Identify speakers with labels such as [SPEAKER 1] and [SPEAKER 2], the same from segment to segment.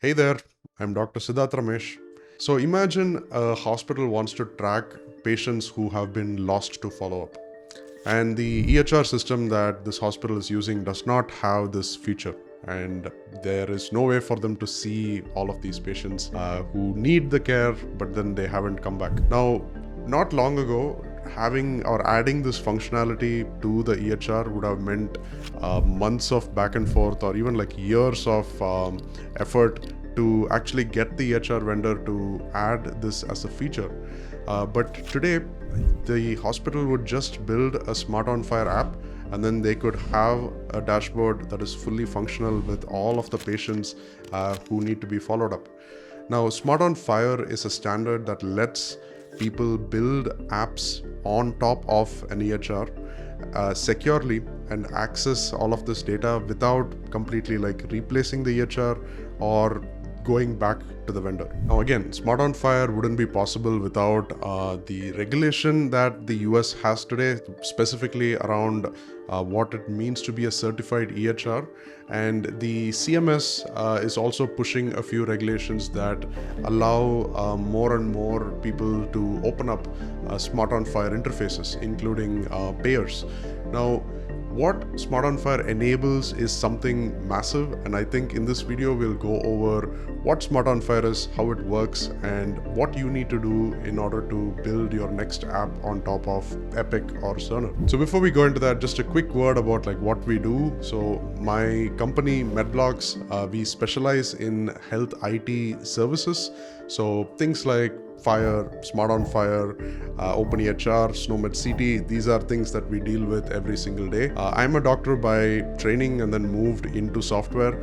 [SPEAKER 1] Hey there, I'm Dr. Sidharth Ramesh. So imagine a hospital wants to track patients who have been lost to follow up. And the EHR system that this hospital is using does not have this feature. And there is no way for them to see all of these patients who need the care, but then they haven't come back. Now, not long ago, having or adding this functionality to the EHR would have meant months of back and forth or even like years of effort to actually get the EHR vendor to add this as a feature. But today, the hospital would just build a Smart on FHIR app, and then they could have a dashboard that is fully functional with all of the patients who need to be followed up. Now, Smart on FHIR is a standard that lets people build apps on top of an EHR securely and access all of this data without completely like replacing the EHR or going back to the vendor. Now again, Smart on FHIR wouldn't be possible without the regulation that the US has today, specifically around what it means to be a certified EHR. And the CMS is also pushing a few regulations that allow more and more people to open up Smart on FHIR interfaces, including payers. Now, what Smart on FHIR enables is something massive, and I think in this video we'll go over what Smart on FHIR is, how it works, and what you need to do in order to build your next app on top of Epic or Cerner. So before we go into that, just a quick word about like what we do. So my company MedBlocks, we specialize in health IT services. So things like FHIR, Smart on FHIR, OpenEHR, SNOMED CT, these are things that we deal with every single day. I'm a doctor by training and then moved into software.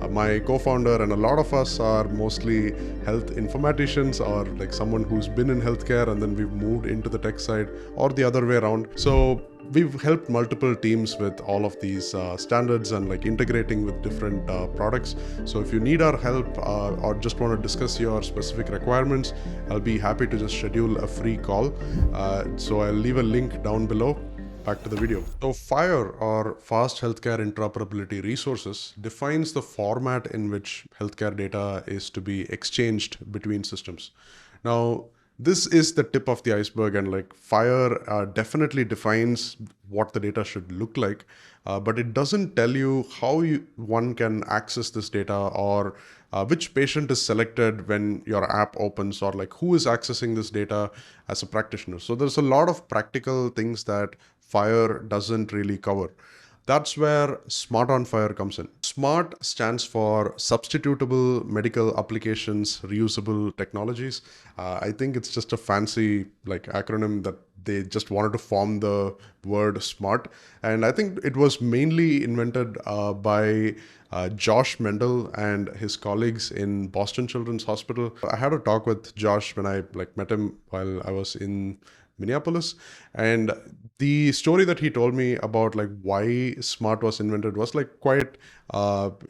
[SPEAKER 1] My co-founder and a lot of us are mostly health informaticians or like someone who's been in healthcare and then we've moved into the tech side or the other way around. So we've helped multiple teams with all of these standards and like integrating with different products. So if you need our help or just want to discuss your specific requirements, I'll be happy to just schedule a free call. So I'll leave a link down below. Back to the video. So FHIR, or Fast Healthcare Interoperability Resources, defines the format in which healthcare data is to be exchanged between systems. Now, this is the tip of the iceberg, and like FHIR definitely defines what the data should look like, but it doesn't tell you how one can access this data or which patient is selected when your app opens or like who is accessing this data as a practitioner. So there's a lot of practical things that FHIR doesn't really cover. That's where Smart on FHIR comes in. SMART stands for Substitutable Medical Applications Reusable Technologies. I think it's just a fancy like acronym that they just wanted to form the word SMART. And I think it was mainly invented by Josh Mendel and his colleagues in Boston Children's Hospital. I had a talk with Josh when I like met him while I was in Minneapolis, and the story that he told me about like why SMART was invented was like quite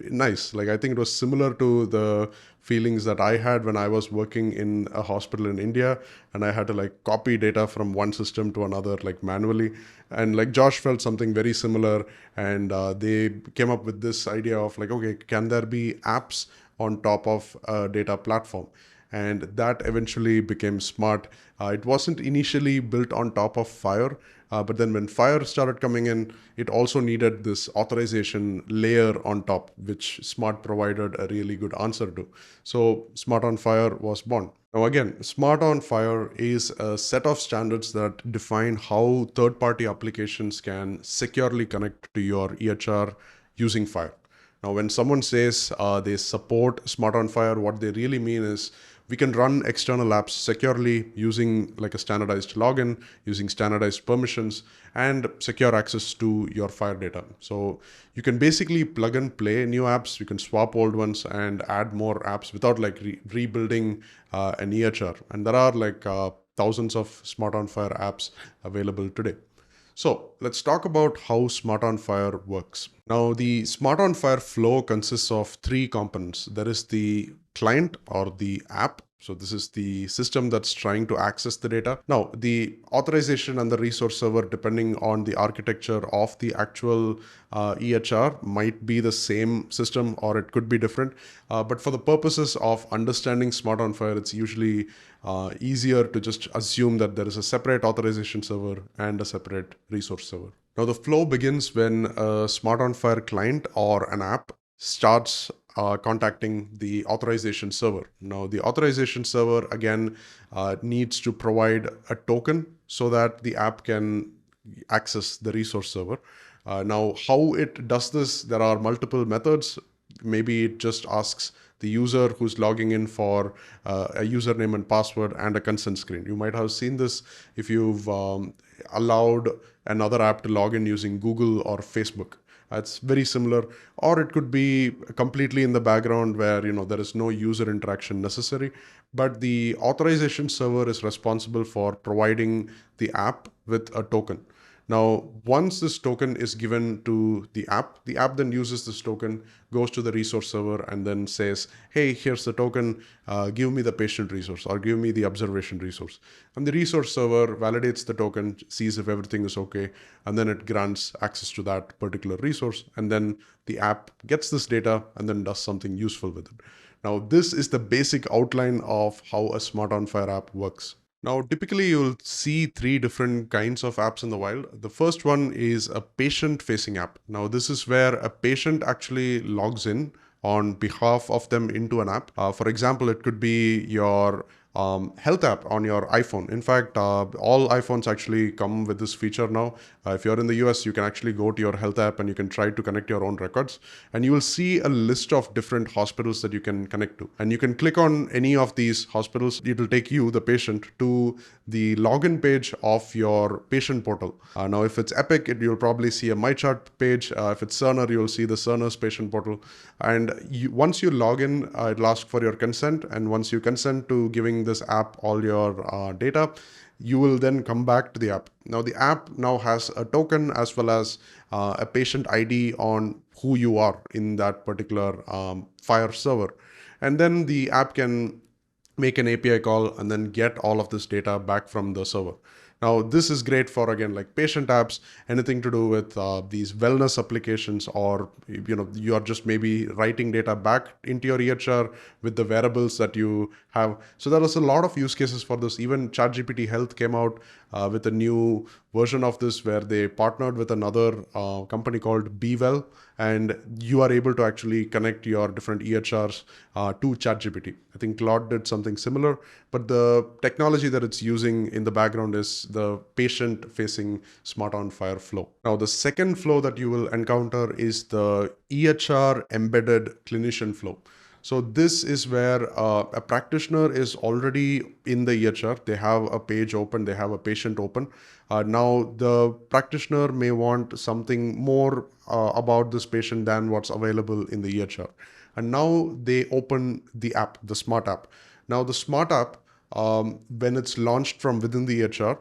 [SPEAKER 1] nice. Like I think it was similar to the feelings that I had when I was working in a hospital in India and I had to like copy data from one system to another like manually, and like Josh felt something very similar, and they came up with this idea of like, okay, can there be apps on top of a data platform? And that eventually became SMART. It wasn't initially built on top of FHIR, but then when FHIR started coming in, it also needed this authorization layer on top, which SMART provided a really good answer to. So Smart on FHIR was born. Now again, Smart on FHIR is a set of standards that define how third-party applications can securely connect to your EHR using FHIR. Now, when someone says they support Smart on FHIR, what they really mean is we can run external apps securely using like a standardized login, using standardized permissions, and secure access to your FHIR data. So you can basically plug and play new apps. You can swap old ones and add more apps without like rebuilding an EHR. And there are like thousands of Smart on FHIR apps available today. So let's talk about how Smart on FHIR works. Now, the Smart on FHIR flow consists of three components. There is the client or the app. So this is the system that's trying to access the data. Now, the authorization and the resource server, depending on the architecture of the actual EHR, might be the same system or it could be different. But for the purposes of understanding Smart on FHIR, it's usually easier to just assume that there is a separate authorization server and a separate resource server. Now, the flow begins when a Smart on FHIR client or an app starts contacting the authorization server. Now, the authorization server, again, needs to provide a token so that the app can access the resource server. Now, how it does this, there are multiple methods. Maybe it just asks the user who's logging in for a username and password and a consent screen. You might have seen this if you've allowed another app to log in using Google or Facebook. It's very similar, or it could be completely in the background where there is no user interaction necessary, but the authorization server is responsible for providing the app with a token. Now, once this token is given to the app then uses this token, goes to the resource server, and then says, hey, here's the token, give me the patient resource or give me the observation resource. And the resource server validates the token, sees if everything is okay, and then it grants access to that particular resource. And then the app gets this data and then does something useful with it. Now, this is the basic outline of how a Smart on FHIR app works. Now, typically you'll see three different kinds of apps in the wild. The first one is a patient-facing app. Now, this is where a patient actually logs in on behalf of them into an app. For example, it could be your health app on your iPhone. In fact, all iPhones actually come with this feature now. If you're in the US, you can actually go to your health app and you can try to connect your own records. And you will see a list of different hospitals that you can connect to. And you can click on any of these hospitals. It will take you, the patient, to the login page of your patient portal. Now, if it's Epic, you'll probably see a MyChart page. If it's Cerner, you'll see the Cerner's patient portal. And once you log in, it'll ask for your consent. And once you consent to giving this app all your data, you will then come back to the app. Now, the app now has a token as well as a patient ID on who you are in that particular FHIR server. And then the app can make an API call and then get all of this data back from the server. Now, this is great for, again, like patient apps, anything to do with these wellness applications, or, you are just maybe writing data back into your EHR with the variables that you have. So there is a lot of use cases for this. Even ChatGPT Health came out with a new version of this where they partnered with another company called BeWell, and you are able to actually connect your different EHRs to ChatGPT. I think Claude did something similar, but the technology that it's using in the background is the patient-facing Smart on FHIR flow. Now, the second flow that you will encounter is the EHR-embedded clinician flow. So this is where a practitioner is already in the EHR. They have a page open, they have a patient open. Now, the practitioner may want something more about this patient than what's available in the EHR. And now they open the app, the Smart app. Now, the Smart app, when it's launched from within the EHR,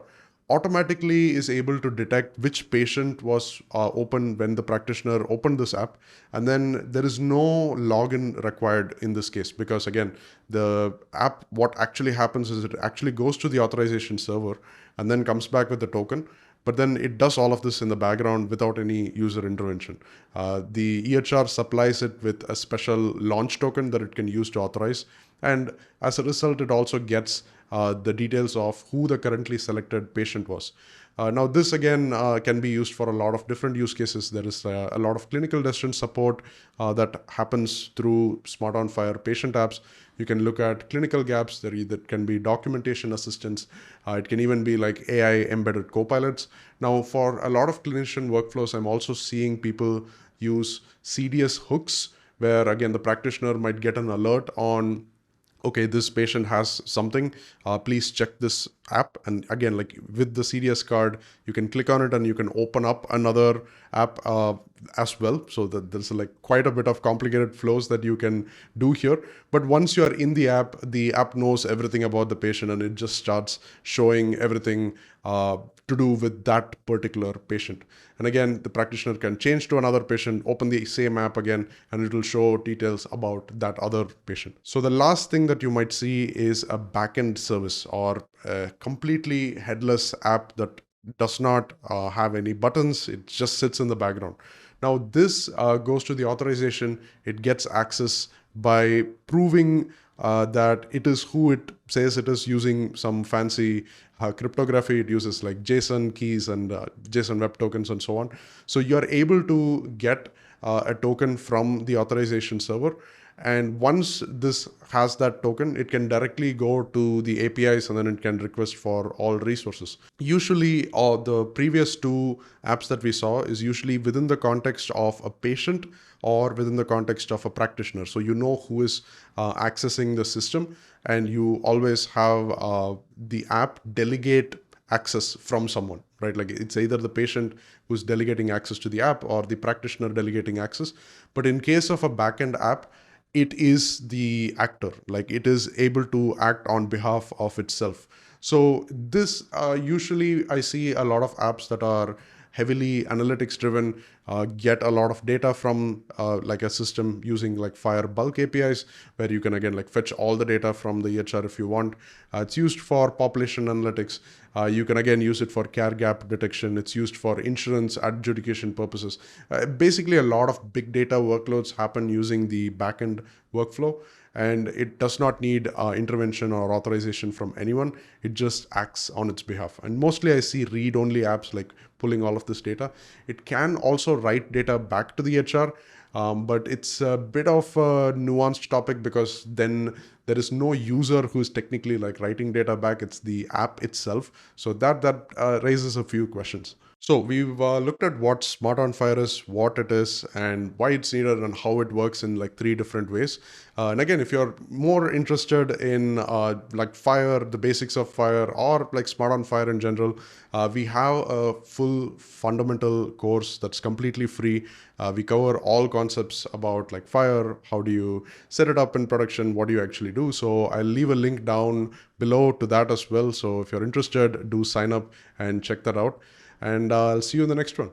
[SPEAKER 1] automatically is able to detect which patient was open when the practitioner opened this app. And then there is no login required in this case, because again, the app, what actually happens is it actually goes to the authorization server and then comes back with the token. But then it does all of this in the background without any user intervention. The EHR supplies it with a special launch token that it can use to authorize. And as a result, it also gets the details of who the currently selected patient was. Now, this again can be used for a lot of different use cases. There is a lot of clinical decision support that happens through Smart on FHIR patient apps. You can look at clinical gaps. That can be documentation assistance. It can even be like AI-embedded copilots. Now, for a lot of clinician workflows, I'm also seeing people use CDS hooks, where again, the practitioner might get an alert on, okay, this patient has something, please check this app. And again, like with the CDS card, you can click on it and you can open up another app as well. So that there's like quite a bit of complicated flows that you can do here. But once you're in the app knows everything about the patient, and it just starts showing everything to do with that particular patient. And again, the practitioner can change to another patient, open the same app again, and it will show details about that other patient. So the last thing that you might see is a backend service, or a completely headless app that does not have any buttons. It just sits in the background. Now this goes to the authorization. It gets access by proving that it is who it says it is, using some fancy cryptography. It uses like JSON keys and JSON web tokens and so on. So you're able to get a token from the authorization server. And once this has that token, it can directly go to the APIs, and then it can request for all resources. Usually, the previous two apps that we saw is usually within the context of a patient or within the context of a practitioner. So you know who is accessing the system, and you always have the app delegate access from someone, right? Like it's either the patient who's delegating access to the app or the practitioner delegating access. But in case of a backend app, it is the actor, like it is able to act on behalf of itself. So this usually I see a lot of apps that are heavily analytics driven, get a lot of data from like a system using like FHIR bulk APIs, where you can again like fetch all the data from the EHR if you want. It's used for population analytics. You can again use it for care gap detection. It's used for insurance adjudication purposes. Basically, a lot of big data workloads happen using the backend workflow, and it does not need intervention or authorization from anyone. It just acts on its behalf. And mostly I see read-only apps like pulling all of this data. It can also write data back to the EHR, but it's a bit of a nuanced topic, because then there is no user who's technically like writing data back. It's the app itself. So that raises a few questions. So we've looked at what Smart on FHIR is, what it is, and why it's needed, and how it works in like 3 different ways. And again, if you're more interested in like FHIR, the basics of FHIR, or like Smart on FHIR in general, we have a full fundamental course that's completely free. We cover all concepts about like FHIR, how do you set it up in production, what do you actually do. So I'll leave a link down below to that as well. So if you're interested, do sign up and check that out. And I'll see you in the next one.